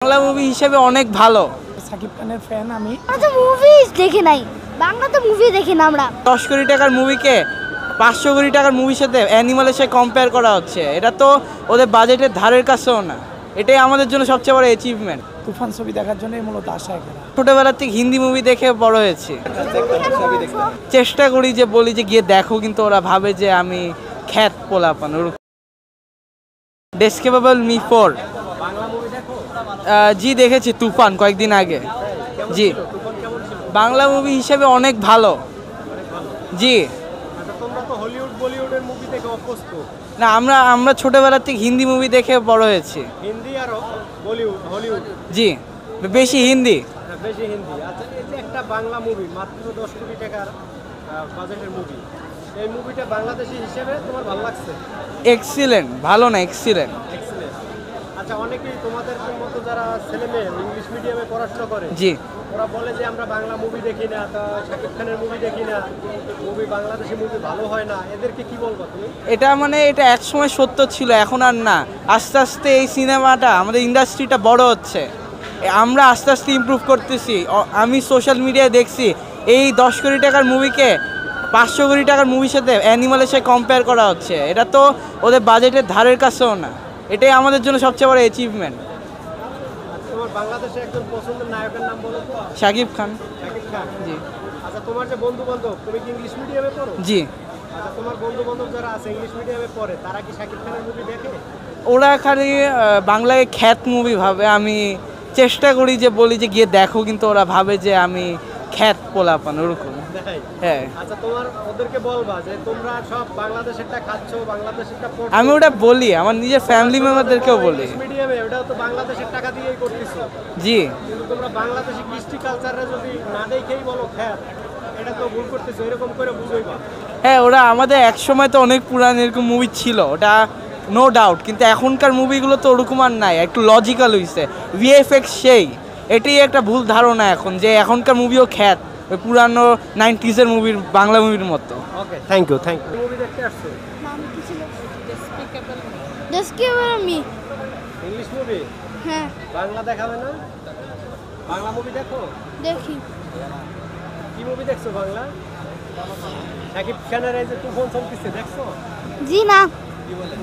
Bangla movie হিসেবে অনেক ভালো। সাকিব খানের ফ্যান আমি। আমরা তো মুভি দেখি নাই, বাংলা তো মুভি দেখি না আমরা। 10 কোটি টাকার মুভিকে 500 কোটি টাকার মুভির সাথে অ্যানিমালের সাথে কম্পেয়ার করা হচ্ছে। এটা তো ওদের বাজেটের ধারের কাছেও না। এটাই আমাদের জন্য সবচেয়ে বড় অ্যাচিভমেন্ট। তুফান ছবি দেখার জন্যই মূলত আশা করা। ছোটবেলা থেকে হিন্দি মুভি দেখে বড় হয়েছি। চেষ্টা করি যে বলি যে গিয়ে দেখো, কিন্তু ওরা ভাবে যে আমি খ্যাত পোলাপান। ডেসকেপেবল মি 4 জি দেখেছি, তুফান কয়েকদিন আগে। জি বাংলা মুভি হিসেবে অনেক ভালো। জি না, আমরা ছোটবেলা থেকে হিন্দি মুভি দেখে বড় হয়েছি। হিন্দি আর হলিউড। জি বেশি হিন্দি। বেশি হিন্দি। আচ্ছা, এই যে একটা বাংলা মুভি মাত্র 10 কোটি টাকার বাজেটের মুভি, এই মুভিটা বাংলাদেশি হিসেবে তোমার ভালো লাগছে? এক্সিলেন্ট, ভালো না এক্সিলেন্ট। এক্সিলেন্ট। আচ্ছা, অনেকেই তোমাদের মতো যারা ছেলেমেয়ে ইংলিশ মিডিয়ামে পড়াশোনা করে, জি ওরা বলে যে আমরা বাংলা মুভি দেখি না, তা শাকিব খানের মুভি দেখি না, মুভি বাংলাদেশি মুভি ভালো হয় না, এদেরকে কি বলবো তুমি? এটা একসময় সত্য ছিল, এখন আর না। আস্তে আস্তে এই সিনেমাটা, আমাদের ইন্ডাস্ট্রিটা বড় হচ্ছে, আমরা আস্তে আস্তে ইমপ্রুভ করতেছি। আমি সোশ্যাল মিডিয়ায় দেখছি এই 10 কোটি টাকার মুভিকে 500 কোটি টাকার মুভির সাথে অ্যানিমালের সাথে কম্পেয়ার করা হচ্ছে। এটা তো ওদের বাজেটের ধারের কাছেও না। এটাই আমাদের জন্য সবচেয়ে বড় অ্যাচিভমেন্ট। তোমার বাংলাদেশে একজন পছন্দের নায়কের নাম বলো তো? শাকিব খান। শাকিব খান। জি। আচ্ছা, তোমার যে বন্ধু বান্ধব, তুমি কি ইংলিশ মিডিয়ামে পড়ো? জি। আচ্ছা, তোমার বন্ধু বান্ধব যারা আছে ইংলিশ মিডিয়ামে পড়ে, তারা কি শাকিব খানের মুভি দেখে? ওরা খালি বাংলায় খ্যাত মুভি ভাবে। আমি চেষ্টা করি যে বলি যে গিয়ে দেখো, কিন্তু ওরা ভাবে যে আমি খ্যাত পোলাপান, ওরকম। হ্যাঁ। আচ্ছা, তোমার ওদেরকে বলবা যে তোমরা সব বাংলাদেশেরটা খাচ্ছো, বাংলাদেশেরটা পড়ছো। আমি ওটা বলি, আমার নিজের ফ্যামিলি মেম্বারদেরকেও বলি। ইংলিশ মিডিয়ামে ওটাও তো বাংলাদেশের টাকা দিয়েই করতেছো। জি। কিন্তু তোমরা বাংলাদেশি কৃষ্টি কালচারে যদি না দেখেই বলো খ্যাত, এটা তো ভুল করতেছো। এরকম করে বুঝাইবা। হ্যাঁ, ওরা আমাদের এক সময় তো অনেক পুরানো এরকম মুভি ছিল, ওটা নো ডাউট। কিন্তু এখনকার মুভিগুলো তো ওরকম আর নাই, একটু লজিক্যাল হয়েছে, ভিএফএক্স সেই। এটাই একটা ভুল ধারণা এখন, যে এখনকার মুভিও খ্যাত ওই পুরানো 90s-এর মুভির, বাংলা মুভির মতো। ওকে, থ্যাংক ইউ। মুভি দেখতে আসছো? নাম কি ছিল? ডেসকেপেবল মি। English movie? হ্যাঁ। বাংলা দেখাবে না? বাংলা মুভি দেখো? দেখি। কি মুভি দেখছো বাংলা? শাকিব খানের এই যে তুফান চলতেছে, দেখছো? জি না।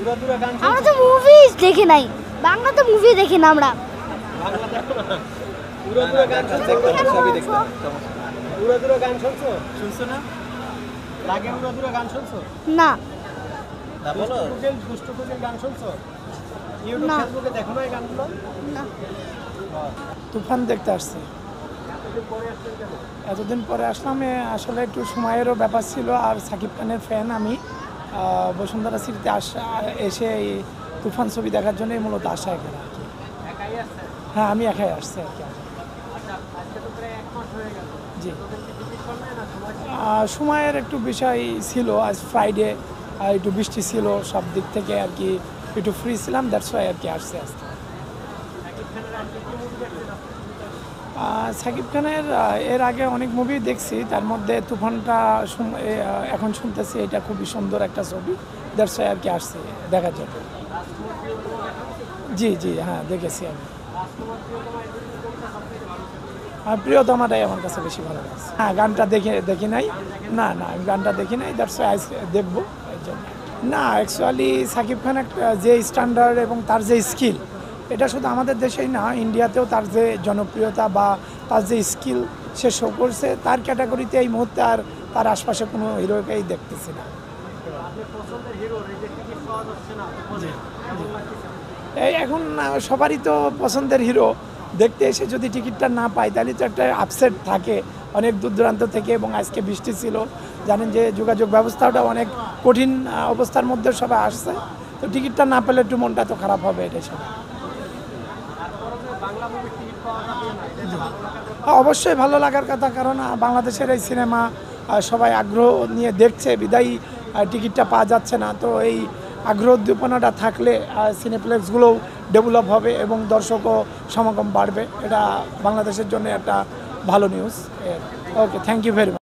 উড়াদুরা গান আমরা তো মুভি দেখি নাই, বাংলা তো মুভি দেখি না আমরা। বাংলা দেখো না? উড়াদুরা গান শুনছো? উড়াদুরা গান শুনছো না? লাগে উড়াদুরা গান শুনছো না। দুষ্ট কোকিল গান শুনছো? ইউটিউব ফেসবুকে দেখো না এই গানগুলো? না। তুফান দেখতে আসছে। এতদিন পরে আসলাম। আসলে একটু সময়েরও ব্যাপার ছিল, আর সাকিব খানের ফ্যান আমি। বসুন্ধরা সিটিতে এসে এই তুফান ছবি দেখার জন্যই মূলত আশা করা। হ্যাঁ, আমি একাই আসছি আর কি। জি, সময়ের একটু বিষয় ছিল। আজ ফ্রাইডে, একটু বৃষ্টি ছিল, সব দিক থেকে আর কি একটু ফ্রি ছিলাম, দ্যাটস ওয়াই আর কি আসছে আজকে। সাকিব খানের এর আগে অনেক মুভি দেখছি, তার মধ্যে তুফানটা এখন শুনতেছি এটা খুবই সুন্দর একটা ছবি, দ্যাটস ওয়াই আর কি আসছে দেখার জন্য। জি জি, হ্যাঁ দেখেছি আমি। আর প্রিয়তমাটাই আমার কাছে বেশি ভালো লাগছে। হ্যাঁ, গানটা দেখি নাই। না, আমি গানটা দেখি নাই, দ্যাটস ওয়াই দেখবো এর জন্য। না, অ্যাকচুয়ালি সাকিব খান যে স্ট্যান্ডার্ড এবং তার যে স্কিল, এটা শুধু আমাদের দেশেই না, ইন্ডিয়াতেও তার যে জনপ্রিয়তা বা তার যে স্কিল সে শো করছে, তার ক্যাটাগরিতে এই মুহূর্তে আর তার আশপাশে কোনো হিরোকেই দেখতেছি না। এই এখন সবারই তো পছন্দের হিরো, দেখতে এসে যদি টিকিটটা না পাই তাহলে তো একটা আপসেট থাকে অনেক দূর দূরান্ত থেকে। এবং আজকে বৃষ্টি ছিল, জানেন যে যোগাযোগ ব্যবস্থাটা অনেক কঠিন অবস্থার মধ্যে সবাই আসছে, তো টিকিটটা না পেলে একটু মনটা তো খারাপ হবে। এটাই সবাই অবশ্যই ভালো লাগার কথা, কারণ বাংলাদেশের এই সিনেমা সবাই আগ্রহ নিয়ে দেখছে, বিদায়ী টিকিটটা পাওয়া যাচ্ছে না। তো এই আগ্রহ উদ্দীপনাটা থাকলে সিনেপ্লেক্সগুলোও ডেভেলপ হবে এবং দর্শকও সমাগম বাড়বে। এটা বাংলাদেশের জন্য একটা ভালো news. Okay, thank you very much.